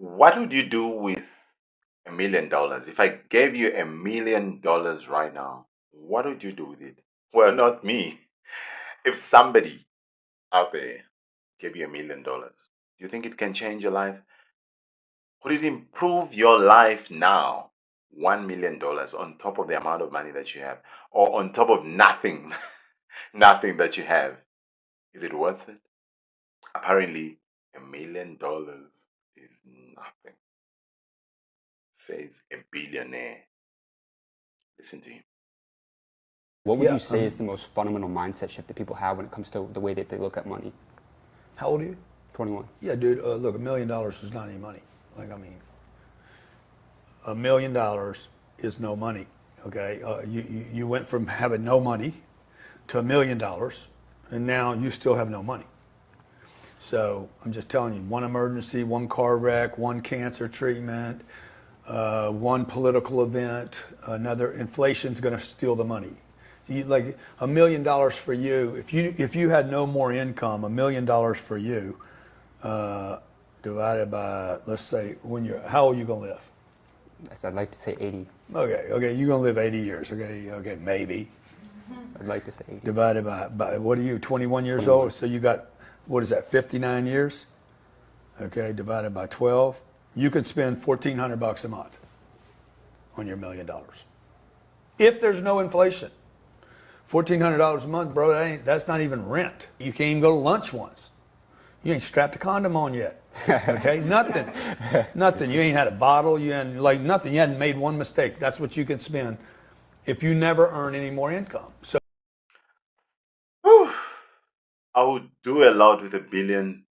What would you do with $1 million? If I gave you $1 million right now, what would you do with it? Well, not me. If somebody out there gave you $1 million, do you think it can change your life? Would it improve your life now? $1 million on top of the amount of money that you have, or on top of nothing, nothing that you have. Is it worth it? Apparently, $1 million is nothing, says a billionaire. Listen to him. What would you say is the most fundamental mindset shift that people have when it comes to the way that they look at money? How old are you? 21. Yeah, dude. Look, $1 million is not any money. Like, I mean, $1 million is no money. Okay, you went from having no money to $1 million, and now you still have no money. So I'm just telling you, one emergency, one car wreck, one cancer treatment, one political event, another inflation's going to steal the money. Like $1 million for you, if you had no more income, $1 million for you, divided by, let's say, how old are you going to live? I'd like to say 80. Okay, you're going to live 80 years. Okay, maybe. I'd like to say 80. Divided by what are you, 21 years old? So you got, what is that, 59 years? Okay, divided by 12. You could spend $1,400 a month on your $1 million. If there's no inflation. $1,400 a month, bro, that's not even rent. You can't even go to lunch once. You ain't strapped a condom on yet. Okay, nothing. Nothing. You ain't had a bottle, you hadn't, like nothing. You hadn't made one mistake. That's what you can spend if you never earn any more income. So Whew. I would do a lot with $1 billion.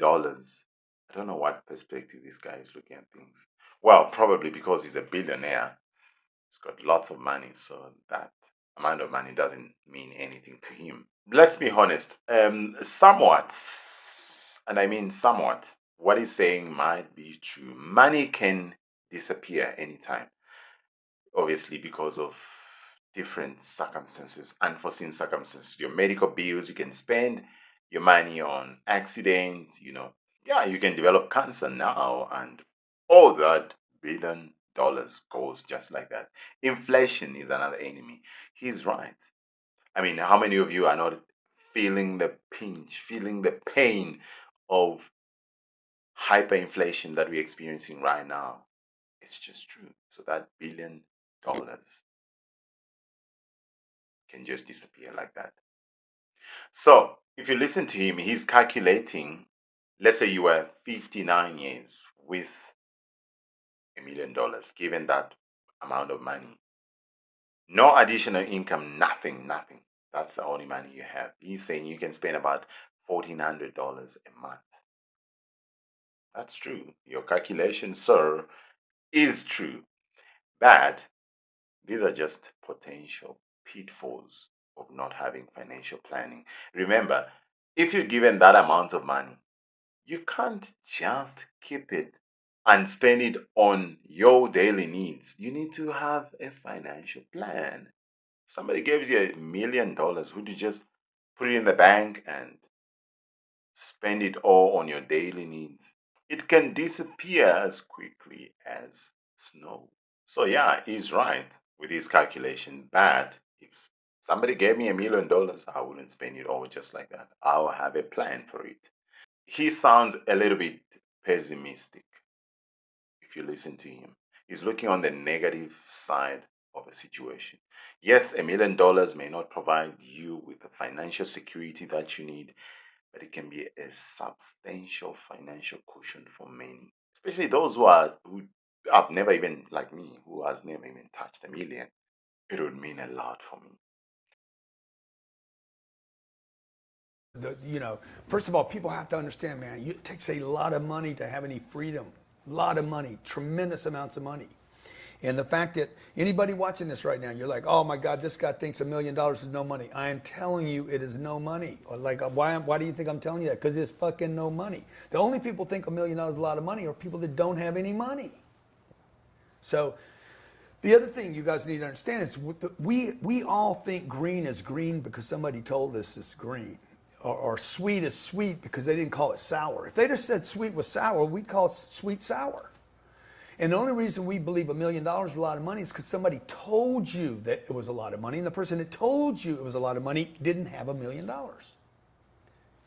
I don't know what perspective this guy is looking at things. Well, probably because he's a billionaire. He's got lots of money, so that amount of money doesn't mean anything to him. Let's be honest. Somewhat, and I mean somewhat, what he's saying might be true. Money can disappear anytime, obviously, because of different circumstances, unforeseen circumstances. Your medical bills, you can spend your money on accidents, Yeah, you can develop cancer now, and all that $1 billion goes just like that. Inflation is another enemy. He's right. I mean, how many of you are not feeling the pinch, feeling the pain of hyperinflation that we're experiencing right now? It's just true. So that $1 billion can just disappear like that. So if you listen to him, he's calculating, let's say you were 59 years with $1 million, given that amount of money. No additional income, nothing, nothing. That's the only money you have. He's saying you can spend about $1,400 a month. That's true. Your calculation, sir, is true. But these are just potential pitfalls of not having financial planning. Remember, if you're given that amount of money, you can't just keep it and spend it on your daily needs. You need to have a financial plan. If somebody gives you $1 million, would you just put it in the bank and spend it all on your daily needs? It can disappear as quickly as snow. So yeah, he's right with his calculation. But if somebody gave me $1 million, I wouldn't spend it all just like that. I'll have a plan for it. He sounds a little bit pessimistic if you listen to him. He's looking on the negative side of a situation. Yes, $1 million may not provide you with the financial security that you need, but it can be a substantial financial cushion for many, especially those who have never even, like me, who has never even touched $1 million. It would mean a lot for me. First of all, people have to understand, man, it takes a lot of money to have any freedom. A lot of money, tremendous amounts of money. And the fact that anybody watching this right now, you're like, oh my God, this guy thinks $1 million is no money. I am telling you, it is no money. Or like, why do you think I'm telling you that? Because it's fucking no money. The only people think $1 million is a lot of money are people that don't have any money. So the other thing you guys need to understand is we all think green is green because somebody told us it's green. or sweet is sweet because they didn't call it sour. If they'd have said sweet was sour, we'd call it sweet sour. And the only reason we believe $1 million is a lot of money is because somebody told you that it was a lot of money, and the person that told you it was a lot of money didn't have $1 million.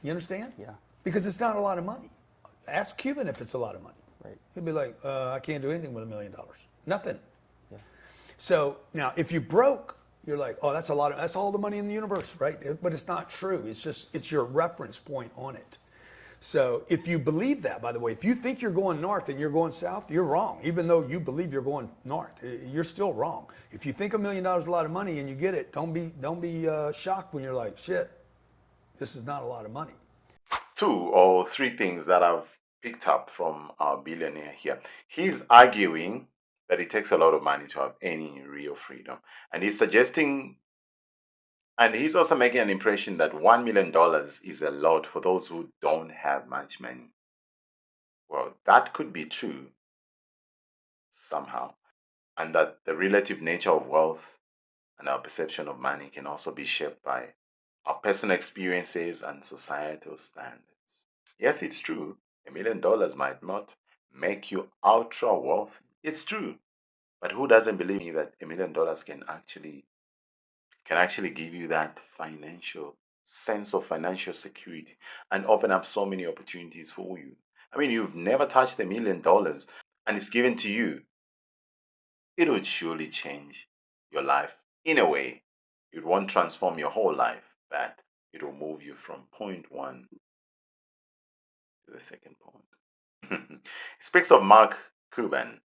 You understand? Yeah. Because it's not a lot of money. Ask Cuban if it's a lot of money. Right. He'll be like, I can't do anything with $1 million. Nothing. Yeah. So now, if you broke, you're like, oh, that's a lot. That's all the money in the universe, right? But it's not true. It's your reference point on it. So if you believe that, by the way, if you think you're going north and you're going south, you're wrong. Even though you believe you're going north, you're still wrong. If you think $1 million is a lot of money and you get it, don't be shocked when you're like, shit, this is not a lot of money. 2 or 3 things that I've picked up from our billionaire here. He's arguing that it takes a lot of money to have any real freedom. And he's suggesting, and he's also making an impression that $1 million is a lot for those who don't have much money. Well, that could be true somehow. And that the relative nature of wealth and our perception of money can also be shaped by our personal experiences and societal standards. Yes, it's true. $1 million might not make you ultra wealthy. It's true. But who doesn't believe me that $1 million can actually give you that financial sense of financial security and open up so many opportunities for you? I mean, you've never touched $1 million and it's given to you. It would surely change your life in a way. It won't transform your whole life, but it will move you from point one to the second point. He speaks of Mark Cuban,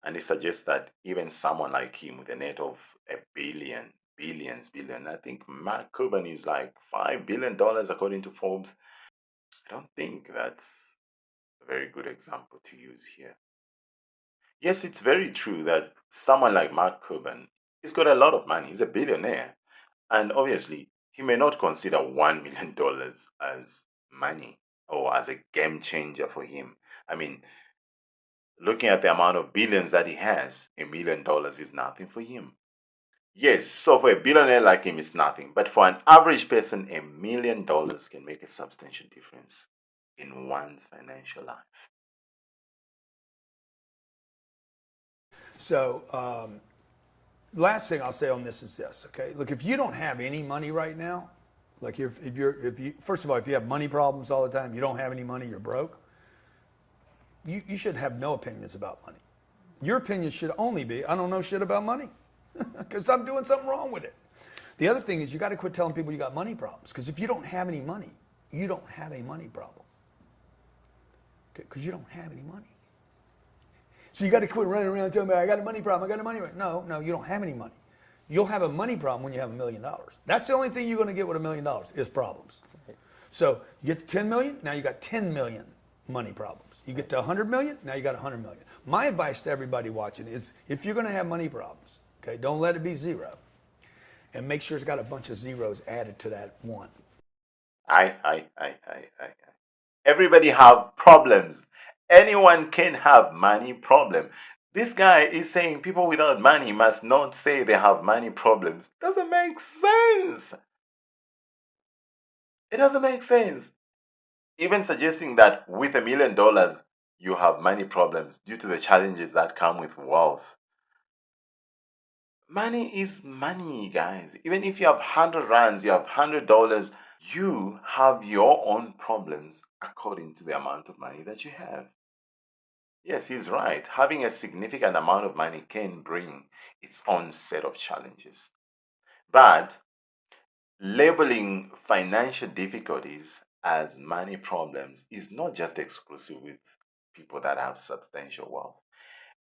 and he suggests that even someone like him with a net of billion, I think Mark Cuban is like $5 billion according to Forbes. I don't think that's a very good example to use here. Yes, it's very true that someone like Mark Cuban, he's got a lot of money. He's a billionaire. And obviously, he may not consider $1 million as money or as a game changer for him. I mean, looking at the amount of billions that he has, $1 million is nothing for him. Yes, so for a billionaire like him, it's nothing. But for an average person, $1 million can make a substantial difference in one's financial life. So, last thing I'll say on this is this, okay? Look, if you don't have any money right now, like if you first of all, if you have money problems all the time, you don't have any money, you're broke, you should have no opinions about money. Your opinion should only be, I don't know shit about money because I'm doing something wrong with it. The other thing is you got to quit telling people you got money problems because if you don't have any money, you don't have a money problem. Okay? Because you don't have any money. So you got to quit running around telling me I got a money problem. I got a money problem. No, you don't have any money. You'll have a money problem when you have $1 million. That's the only thing you're going to get with $1 million is problems. So you get to 10 million, now you got 10 million money problems. You get to 100 million, now you got 100 million. My advice to everybody watching is if you're going to have money problems, okay, don't let it be zero. And make sure it's got a bunch of zeros added to that one. I. Everybody have problems. Anyone can have money problem. This guy is saying people without money must not say they have money problems. Doesn't make sense. It doesn't make sense. Even suggesting that with $1 million you have money problems due to the challenges that come with wealth. Money is money, guys. Even if you have 100 rands, you have $100, you have your own problems according to the amount of money that you have. Yes, he's right. Having a significant amount of money can bring its own set of challenges. But labeling financial difficulties as money problems is not just exclusive with people that have substantial wealth.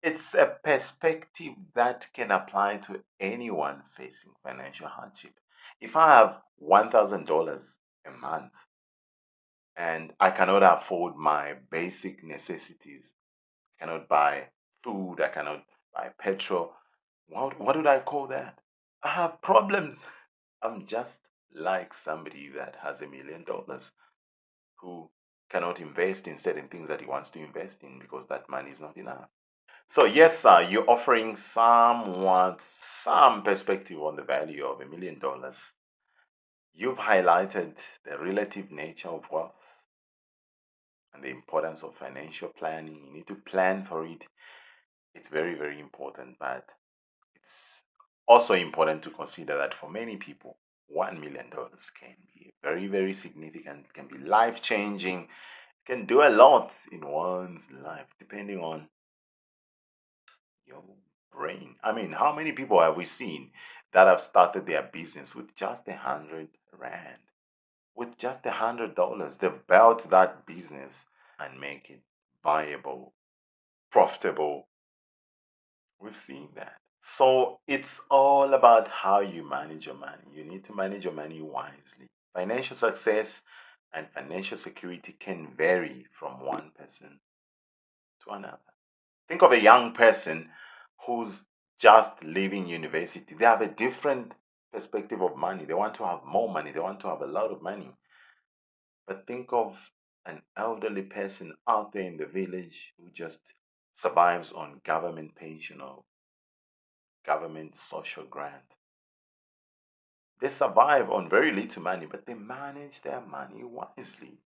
It's a perspective that can apply to anyone facing financial hardship. If I have $1,000 a month and I cannot afford my basic necessities, I cannot buy food, I cannot buy petrol, what would I call that? I have problems. I'm just like somebody that has $1 million who cannot invest in certain things that he wants to invest in because that money is not enough. So yes, sir, you're offering somewhat some perspective on the value of $1 million. You've highlighted the relative nature of wealth and the importance of financial planning. You need to plan for it. It's very, very important, but it's also important to consider that for many people, $1 million can be very, very significant, can be life changing, can do a lot in one's life, depending on your brain. I mean, how many people have we seen that have started their business with just 100 rand? With just $100, they've built that business and make it viable, profitable. We've seen that. So it's all about how you manage your money. You need to manage your money wisely. Financial success and financial security can vary from one person to another. Think of a young person who's just leaving university. They have a different perspective of money. They want to have more money. They want to have a lot of money. But think of an elderly person out there in the village who just survives on government pension or government social grant. They survive on very little money, but they manage their money wisely.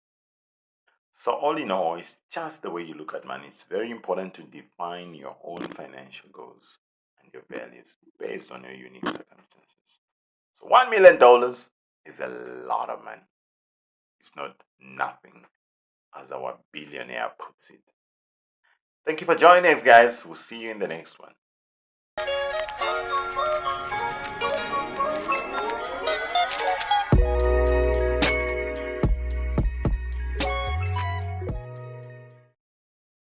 So, all in all, it's just the way you look at money. It's very important to define your own financial goals and your values based on your unique circumstances. So, $1 million is a lot of money. It's not nothing, as our billionaire puts it. Thank you for joining us, guys. We'll see you in the next one.